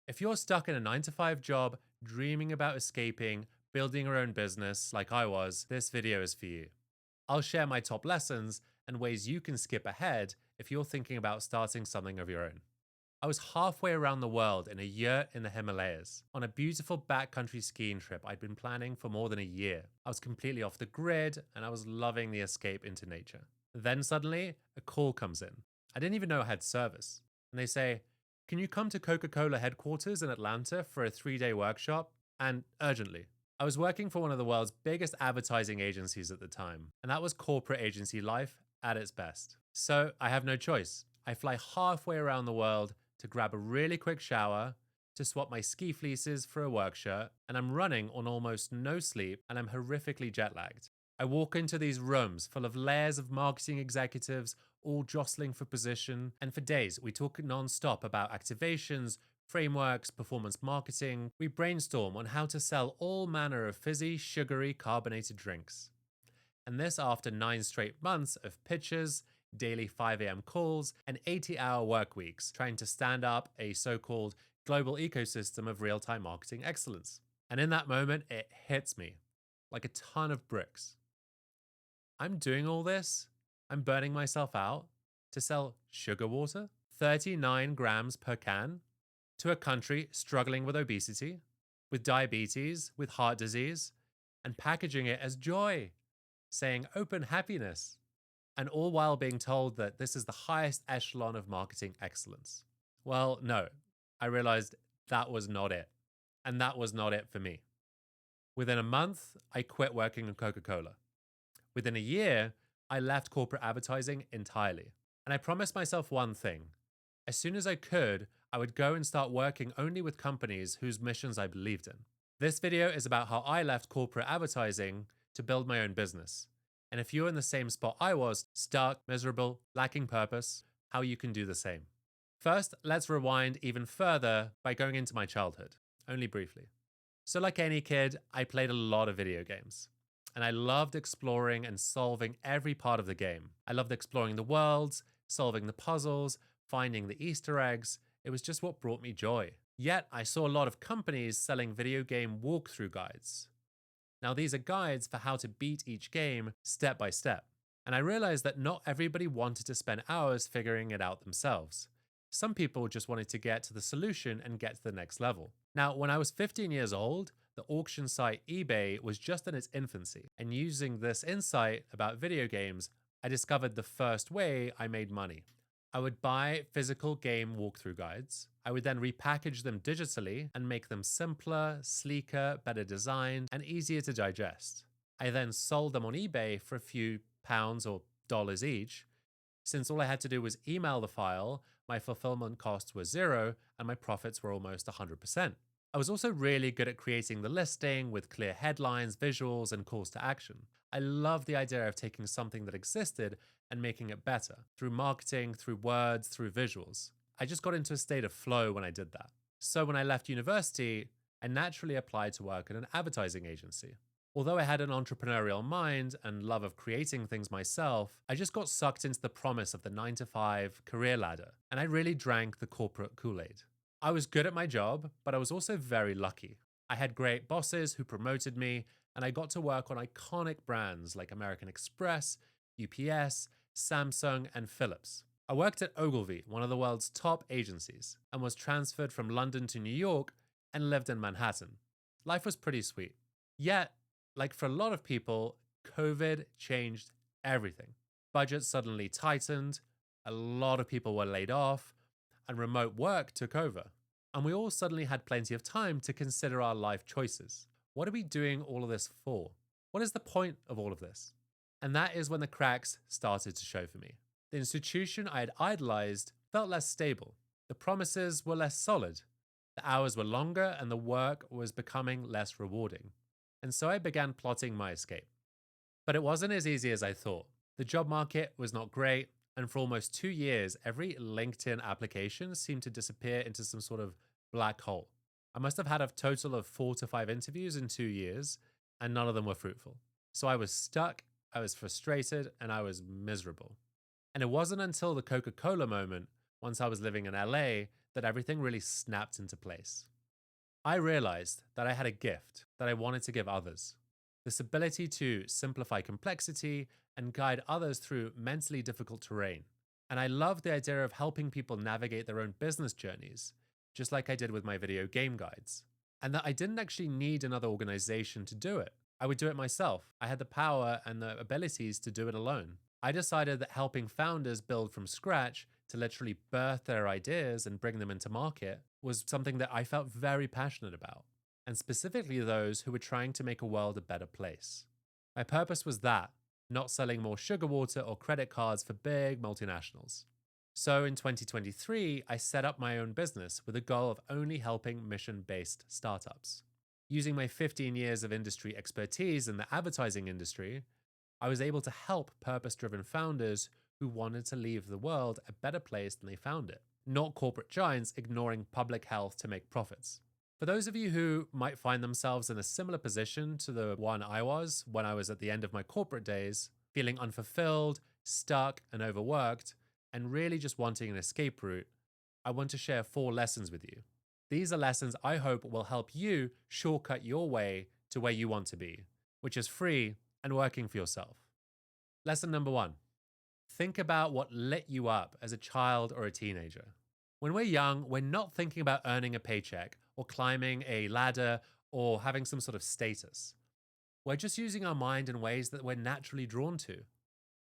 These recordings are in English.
If you're stuck in a 9 to 5 job, dreaming about escaping, building your own business like I was, this video is for you. I'll share my top lessons and ways you can skip ahead if you're thinking about starting something of your own. I was halfway around the world in a year in the Himalayas on a beautiful backcountry skiing trip I'd been planning for more than a year. I was completely off the grid and I was loving the escape into nature. Then suddenly, a call comes in. I didn't even know I had service. And they say, "Can you come to Coca-Cola headquarters in Atlanta for a 3-day workshop? And urgently." I was working for one of the world's biggest advertising agencies at the time, and that was corporate agency life at its best. So I have no choice. I fly halfway around the world to grab a really quick shower, to swap my ski fleeces for a work shirt, and I'm running on almost no sleep and I'm horrifically jet lagged. I walk into these rooms full of layers of marketing executives, all jostling for position, and for days we talk non-stop about activations, frameworks, performance marketing. We brainstorm on how to sell all manner of fizzy, sugary, carbonated drinks. And this after 9 straight months of pitches, daily 5 a.m. calls, and 80-hour work weeks trying to stand up a so called global ecosystem of real time marketing excellence. And in that moment, it hits me like a ton of bricks. I'm doing all this, I'm burning myself out to sell sugar water, 39 grams per can, to a country struggling with obesity, with diabetes, with heart disease, and packaging it as joy, saying open happiness, and all while being told that this is the highest echelon of marketing excellence. Well, no, I realized that was not it. And that was not it for me. Within a month, I quit working at Coca Cola. Within a year, I left corporate advertising entirely. And I promised myself one thing. As soon as I could, I would go and start working only with companies whose missions I believed in. This video is about how I left corporate advertising to build my own business. And if you're in the same spot I was, stuck, miserable, lacking purpose, how you can do the same. First, let's rewind even further by going into my childhood, only briefly. So, like any kid, I played a lot of video games. And I loved exploring and solving every part of the game. I loved exploring the worlds, solving the puzzles, finding the Easter eggs. It was just what brought me joy. Yet, I saw a lot of companies selling video game walkthrough guides. Now, these are guides for how to beat each game step by step. And I realized that not everybody wanted to spend hours figuring it out themselves. Some people just wanted to get to the solution and get to the next level. Now, when I was 15 years old, the auction site eBay was just in its infancy. And using this insight about video games, I discovered the first way I made money. I would buy physical game walkthrough guides. I would then repackage them digitally and make them simpler, sleeker, better designed, and easier to digest. I then sold them on eBay for a few pounds or dollars each. Since all I had to do was email the file, my fulfillment costs were zero and my profits were almost 100%. I was also really good at creating the listing with clear headlines, visuals, and calls to action. I love the idea of taking something that existed and making it better through marketing, through words, through visuals. I just got into a state of flow when I did that. So when I left university, I naturally applied to work at an advertising agency. Although I had an entrepreneurial mind and love of creating things myself, I just got sucked into the promise of the 9 to 5 career ladder, and I really drank the corporate Kool-Aid. I was good at my job, but I was also very lucky. I had great bosses who promoted me, and I got to work on iconic brands like American Express, UPS, Samsung, and Philips. I worked at Ogilvy, one of the world's top agencies, and was transferred from London to New York and lived in Manhattan. Life was pretty sweet. Yet, like for a lot of people, COVID changed everything. Budgets suddenly tightened, a lot of people were laid off, and remote work took over. And we all suddenly had plenty of time to consider our life choices. What are we doing all of this for? What is the point of all of this? And that is when the cracks started to show for me. The institution I had idolized felt less stable. The promises were less solid. The hours were longer and the work was becoming less rewarding. And so I began plotting my escape. But it wasn't as easy as I thought. The job market was not great, and for almost 2 years, every LinkedIn application seemed to disappear into some sort of black hole. I must have had a total of 4 to 5 interviews in 2 years, and none of them were fruitful. So I was stuck, I was frustrated, and I was miserable. And it wasn't until the Coca-Cola moment, once I was living in LA, that everything really snapped into place. I realized that I had a gift that I wanted to give others, this ability to simplify complexity and guide others through mentally difficult terrain. And I loved the idea of helping people navigate their own business journeys, just like I did with my video game guides. And that I didn't actually need another organization to do it. I would do it myself. I had the power and the abilities to do it alone. I decided that helping founders build from scratch to literally birth their ideas and bring them into market was something that I felt very passionate about, and specifically those who were trying to make a world a better place. My purpose was that, not selling more sugar water or credit cards for big multinationals. So in 2023, I set up my own business with a goal of only helping mission based startups. Using my 15 years of industry expertise in the advertising industry, I was able to help purpose driven founders who wanted to leave the world a better place than they found it, not corporate giants ignoring public health to make profits. For those of you who might find themselves in a similar position to the one I was when I was at the end of my corporate days, feeling unfulfilled, stuck, and overworked, and really just wanting an escape route, I want to share 4 lessons with you. These are lessons I hope will help you shortcut your way to where you want to be, which is free and working for yourself. Lesson number 1. Think about what lit you up as a child or a teenager. When we're young, we're not thinking about earning a paycheck or climbing a ladder or having some sort of status. We're just using our mind in ways that we're naturally drawn to.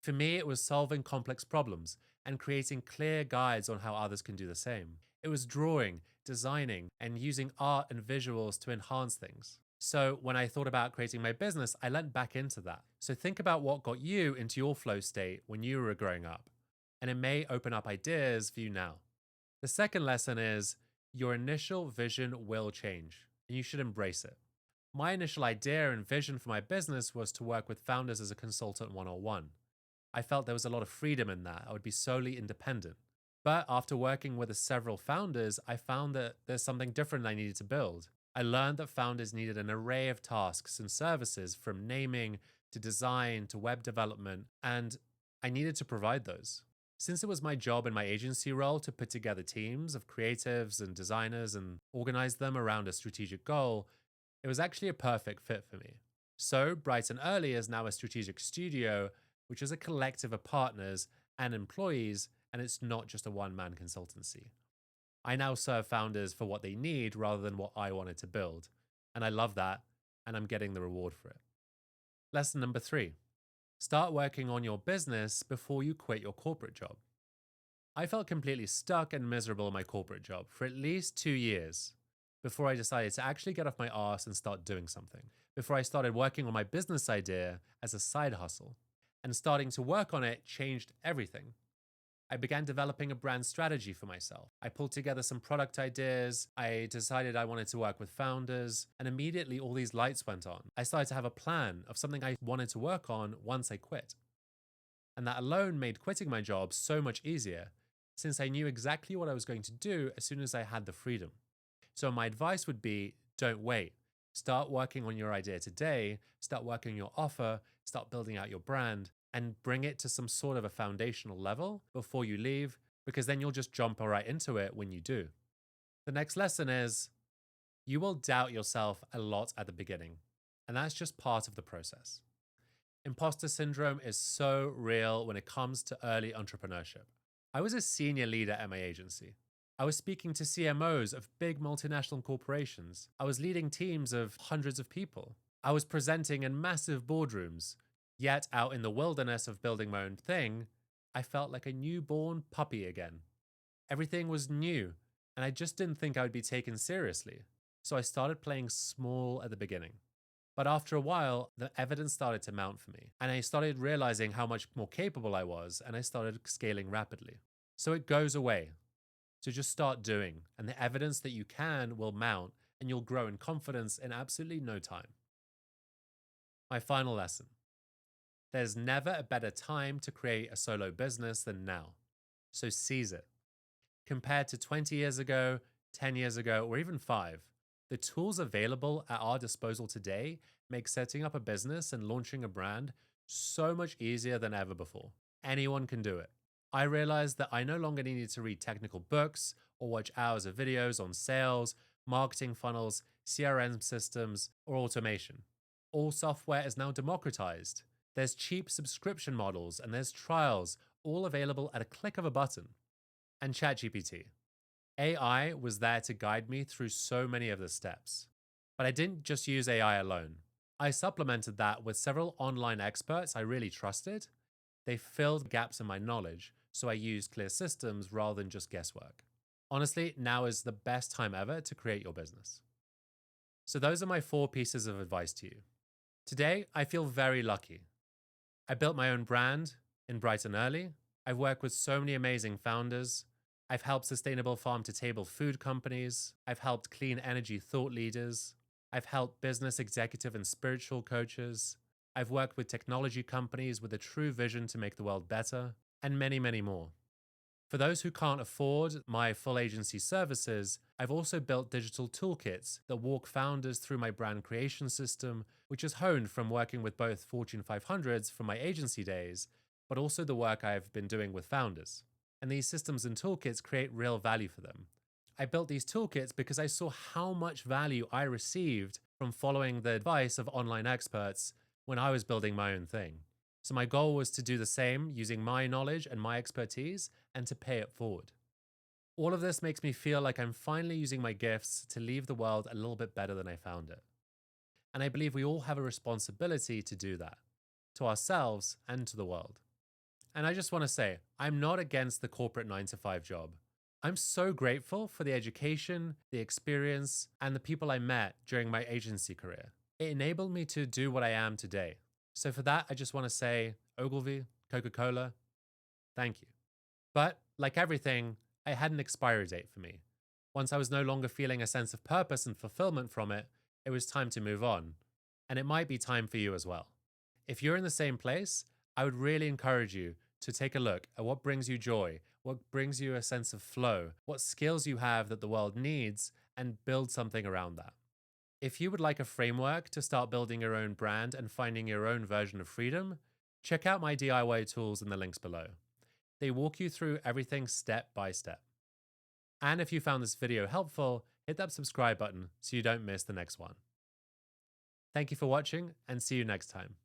For me, it was solving complex problems and creating clear guides on how others can do the same. It was drawing, designing, and using art and visuals to enhance things. So when I thought about creating my business, I leant back into that. So think about what got you into your flow state when you were growing up, and it may open up ideas for you now. The second lesson is your initial vision will change, and you should embrace it. My initial idea and vision for my business was to work with founders as a consultant 101. I felt there was a lot of freedom in that. I would be solely independent. But after working with several founders, I found that there's something different I needed to build. I learned that founders needed an array of tasks and services from naming to design to web development, and I needed to provide those. Since it was my job in my agency role to put together teams of creatives and designers and organize them around a strategic goal, it was actually a perfect fit for me. So, Bright and Early is now a strategic studio, which is a collective of partners and employees, and it's not just a one-man consultancy. I now serve founders for what they need rather than what I wanted to build, and I love that, and I'm getting the reward for it. Lesson number 3. Start working on your business before you quit your corporate job. I felt completely stuck and miserable in my corporate job for at least 2 years before I decided to actually get off my arse and start doing something, before I started working on my business idea as a side hustle. And starting to work on it changed everything. I began developing a brand strategy for myself. I pulled together some product ideas. I decided I wanted to work with founders, and immediately all these lights went on. I started to have a plan of something I wanted to work on once I quit. And that alone made quitting my job so much easier, since I knew exactly what I was going to do as soon as I had the freedom. So my advice would be, don't wait. Start working on your idea today, start working on your offer, start building out your brand, and bring it to some sort of a foundational level before you leave, because then you'll just jump right into it when you do. The next lesson is you will doubt yourself a lot at the beginning, and that's just part of the process. Imposter syndrome is so real when it comes to early entrepreneurship. I was a senior leader at my agency. I was speaking to CMOs of big multinational corporations. I was leading teams of hundreds of people. I was presenting in massive boardrooms. Yet out in the wilderness of building my own thing, I felt like a newborn puppy again. Everything was new, and I just didn't think I would be taken seriously. So I started playing small at the beginning. But after a while, the evidence started to mount for me, and I started realizing how much more capable I was, and I started scaling rapidly. So it goes away. So just start doing, and the evidence that you can will mount, and you'll grow in confidence in absolutely no time. My final lesson. There's never a better time to create a solo business than now. So seize it. Compared to 20 years ago, 10 years ago, or even 5, the tools available at our disposal today make setting up a business and launching a brand so much easier than ever before. Anyone can do it. I realized that I no longer needed to read technical books or watch hours of videos on sales, marketing funnels, CRM systems, or automation. All software is now democratized. There's cheap subscription models and there's trials, all available at a click of a button. And ChatGPT. AI was there to guide me through so many of the steps. But I didn't just use AI alone. I supplemented that with several online experts I really trusted. They filled gaps in my knowledge, so I used clear systems rather than just guesswork. Honestly, now is the best time ever to create your business. So, those are my 4 pieces of advice to you. Today, I feel very lucky. I built my own brand in Brighton Early. I've worked with so many amazing founders. I've helped sustainable farm to table food companies. I've helped clean energy thought leaders. I've helped business executive and spiritual coaches. I've worked with technology companies with a true vision to make the world better, and many, many more. For those who can't afford my full agency services, I've also built digital toolkits that walk founders through my brand creation system, which is honed from working with both Fortune 500s from my agency days, but also the work I've been doing with founders. And these systems and toolkits create real value for them. I built these toolkits because I saw how much value I received from following the advice of online experts when I was building my own thing. So my goal was to do the same using my knowledge and my expertise and to pay it forward. All of this makes me feel like I'm finally using my gifts to leave the world a little bit better than I found it. And I believe we all have a responsibility to do that, to ourselves and to the world. And I just want to say, I'm not against the corporate 9 to 5 job. I'm so grateful for the education, the experience, and the people I met during my agency career. It enabled me to do what I am today. So for that, I just want to say, Ogilvy, Coca-Cola, thank you. But like everything, I had an expiry date for me. Once I was no longer feeling a sense of purpose and fulfillment from it, it was time to move on. And it might be time for you as well. If you're in the same place, I would really encourage you to take a look at what brings you joy, what brings you a sense of flow, what skills you have that the world needs, and build something around that. If you would like a framework to start building your own brand and finding your own version of freedom, check out my DIY tools in the links below. They walk you through everything step by step. And if you found this video helpful, hit that subscribe button so you don't miss the next one. Thank you for watching and see you next time.